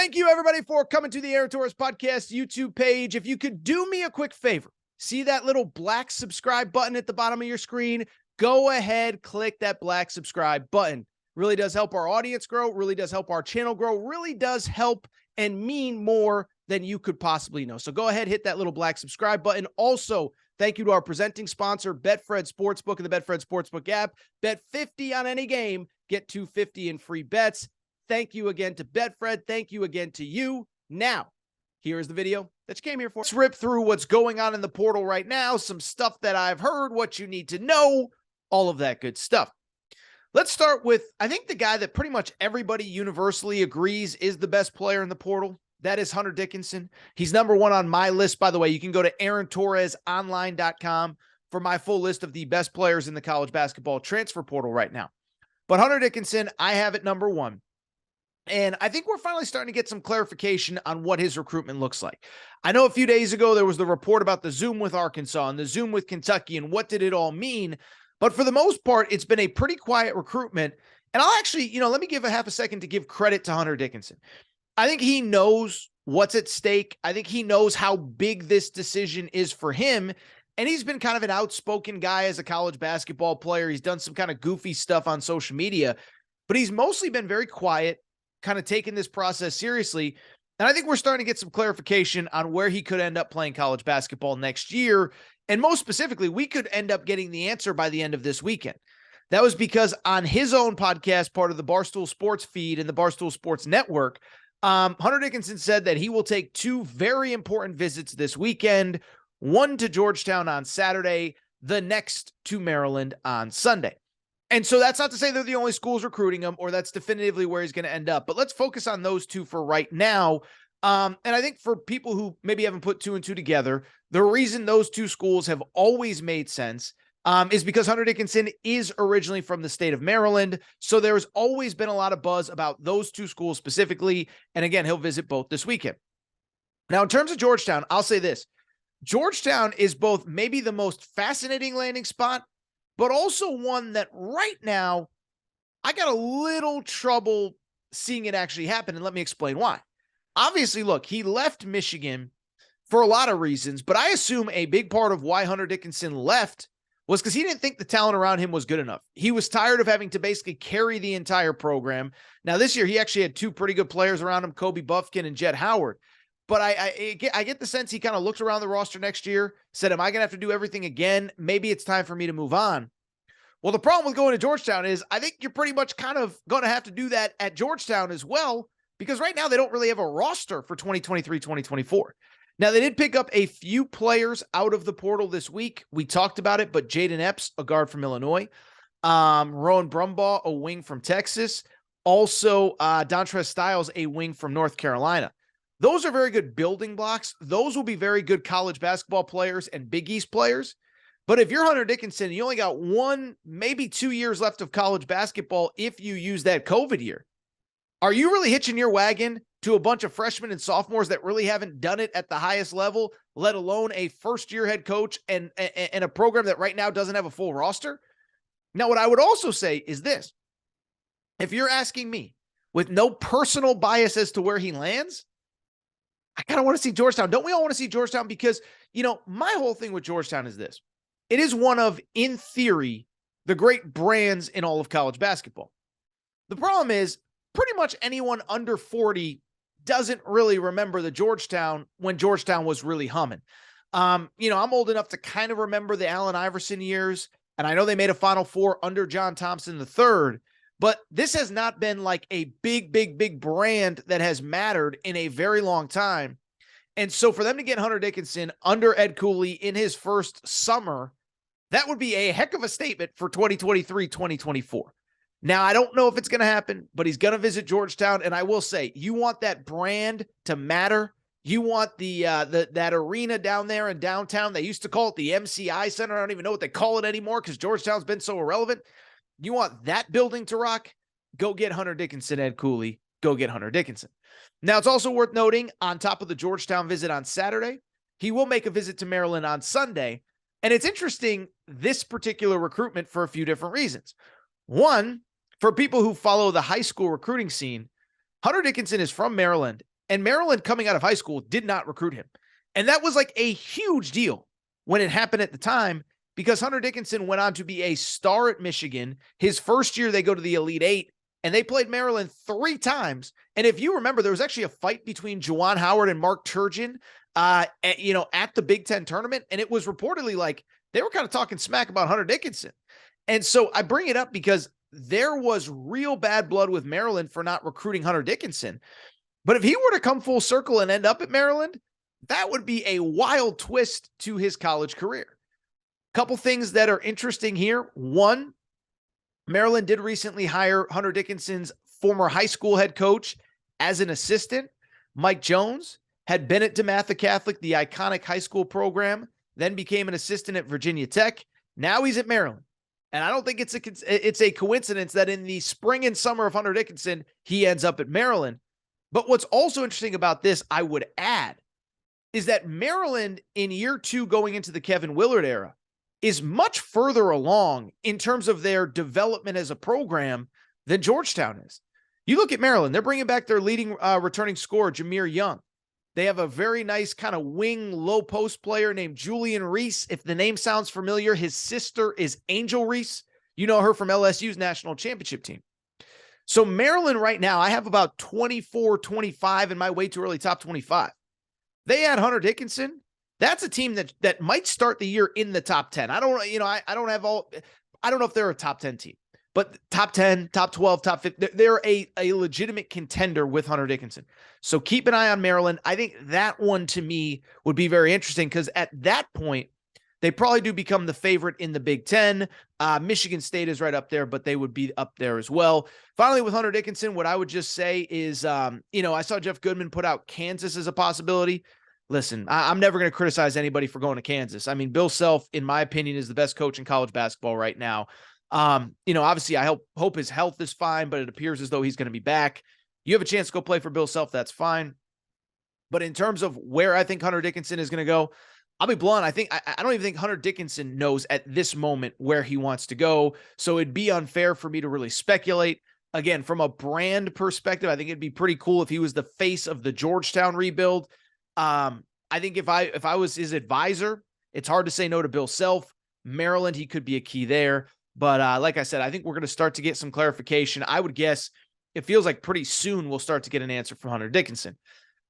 Thank you, everybody, for coming to the Aaron Torres Podcast YouTube page. If you could do me a quick favor, see that little black subscribe button at the bottom of your screen? Go ahead, click that black subscribe button. Really does help our audience grow, really does help our channel grow, really does help and mean more than you could possibly know. So go ahead, hit that little black subscribe button. Also, thank you to our presenting sponsor, Betfred Sportsbook and the Betfred Sportsbook app. Bet 50 on any game, get $250 in free bets. Thank you again to Betfred. Thank you again to you. Now, here's the video that you came here for. Let's rip through what's going on in the portal right now, some stuff that I've heard, what you need to know, all of that good stuff. Let's start with, I think, the guy that pretty much everybody universally agrees is the best player in the portal. That is Hunter Dickinson. He's number one on my list, by the way. You can go to AaronTorresOnline.com for my full list of the best players in the college basketball transfer portal right now. But Hunter Dickinson, I have at number one. And I think we're finally starting to get some clarification on what his recruitment looks like. I know a few days ago there was the report about the Zoom with Arkansas and the Zoom with Kentucky and what did it all mean. But for the most part, it's been a pretty quiet recruitment. And I'll actually, let me give a half a second to give credit to Hunter Dickinson. I think he knows what's at stake. I think he knows how big this decision is for him. And he's been kind of an outspoken guy as a college basketball player. He's done some kind of goofy stuff on social media, but he's mostly been very quiet, kind of taking this process seriously. And I think we're starting to get some clarification on where he could end up playing college basketball next year. And most specifically, we could end up getting the answer by the end of this weekend. That was because on his own podcast, part of the Barstool Sports feed and the Barstool Sports Network, Hunter Dickinson said that he will take two very important visits this weekend, one to Georgetown on Saturday, the next to Maryland on Sunday. And so that's not to say they're the only schools recruiting him or that's definitively where he's going to end up. But let's focus on those two for right now. And I think for people who maybe haven't put two and two together, the reason those two schools have always made sense is because Hunter Dickinson is originally from the state of Maryland. So there's always been a lot of buzz about those two schools specifically. And again, he'll visit both this weekend. Now, in terms of Georgetown, I'll say this. Georgetown is both maybe the most fascinating landing spot, but also one that right now I got a little trouble seeing it actually happen. And let me explain why. Obviously, look, he left Michigan for a lot of reasons, but I assume a big part of why Hunter Dickinson left was because he didn't think the talent around him was good enough. He was tired of having to basically carry the entire program. Now, this year, he actually had two pretty good players around him, Kobe Buffkin and Jet Howard. But I get the sense he kind of looked around the roster next year, said, am I going to have to do everything again? Maybe it's time for me to move on. Well, the problem with going to Georgetown is I think you're pretty much kind of going to have to do that at Georgetown as well, because right now they don't really have a roster for 2023, 2024. Now, they did pick up a few players out of the portal this week. We talked about it, but Jaden Epps, a guard from Illinois, Rowan Brumbaugh, a wing from Texas, also Dontrez Styles, a wing from North Carolina. Those are very good building blocks. Those will be very good college basketball players and Big East players. But if you're Hunter Dickinson, you only got 1, maybe 2 years left of college basketball if you use that COVID year. Are you really hitching your wagon to a bunch of freshmen and sophomores that really haven't done it at the highest level, let alone a first-year head coach and a program that right now doesn't have a full roster? Now, what I would also say is this. If you're asking me with no personal bias as to where he lands, I kind of want to see Georgetown. Don't we all want to see Georgetown? Because, my whole thing with Georgetown is this. It is one of, in theory, the great brands in all of college basketball. The problem is pretty much anyone under 40 doesn't really remember the Georgetown when Georgetown was really humming. I'm old enough to kind of remember the Allen Iverson years, and I know they made a Final Four under John Thompson III, but this has not been like a big brand that has mattered in a very long time. And so for them to get Hunter Dickinson under Ed Cooley in his first summer, that would be a heck of a statement for 2023, 2024. Now, I don't know if it's going to happen, but he's going to visit Georgetown. And I will say, you want that brand to matter. You want that arena down there in downtown. They used to call it the MCI Center. I don't even know what they call it anymore because Georgetown's been so irrelevant. You want that building to rock? Go get Hunter Dickinson, Ed Cooley. Go get Hunter Dickinson. Now, it's also worth noting, on top of the Georgetown visit on Saturday, he will make a visit to Maryland on Sunday. And it's interesting, this particular recruitment, for a few different reasons. One, for people who follow the high school recruiting scene, Hunter Dickinson is from Maryland, And Maryland, coming out of high school, did not recruit him. And that was like a huge deal when it happened at the time, because Hunter Dickinson went on to be a star at Michigan. His first year, they go to the Elite Eight, and they played Maryland 3 times. And if you remember, there was actually a fight between Juwan Howard and Mark Turgeon, at the Big Ten tournament. And it was reportedly like they were kind of talking smack about Hunter Dickinson. And so I bring it up because there was real bad blood with Maryland for not recruiting Hunter Dickinson. But if he were to come full circle and end up at Maryland, that would be a wild twist to his college career. Couple things that are interesting here. One, Maryland did recently hire Hunter Dickinson's former high school head coach as an assistant. Mike Jones had been at DeMatha Catholic, the iconic high school program, then became an assistant at Virginia Tech. Now he's at Maryland. And I don't think it's a coincidence that in the spring and summer of Hunter Dickinson, he ends up at Maryland. But what's also interesting about this, I would add, is that Maryland in year 2 going into the Kevin Willard era is much further along in terms of their development as a program than Georgetown is. You look at Maryland, they're bringing back their leading returning scorer, Jameer Young. They have a very nice kind of wing low post player named Julian Reese. If the name sounds familiar, his sister is Angel Reese. You know her from LSU's national championship team. So Maryland right now, I have about 24, 25 in my way too early top 25. They add Hunter Dickinson. That's a team that might start the year in the top 10. I don't know if they're a top 10 team, but top 10, top 12, top 15, they're a legitimate contender with Hunter Dickinson. So keep an eye on Maryland. I think that one to me would be very interesting because at that point, they probably do become the favorite in the Big Ten. Michigan State is right up there, but they would be up there as well. Finally, with Hunter Dickinson, what I would just say is, I saw Jeff Goodman put out Kansas as a possibility. Listen, I'm never going to criticize anybody for going to Kansas. I mean, Bill Self, in my opinion, is the best coach in college basketball right now. Obviously, I hope his health is fine, but it appears as though he's going to be back. You have a chance to go play for Bill Self, that's fine. But in terms of where I think Hunter Dickinson is going to go, I'll be blunt. I don't even think Hunter Dickinson knows at this moment where he wants to go. So it'd be unfair for me to really speculate. Again, from a brand perspective, I think it'd be pretty cool if he was the face of the Georgetown rebuild. I think if I was his advisor, it's hard to say no to Bill Self. Maryland, he could be a key there. But like I said, I think we're going to start to get some clarification. I would guess it feels like pretty soon we'll start to get an answer from Hunter Dickinson.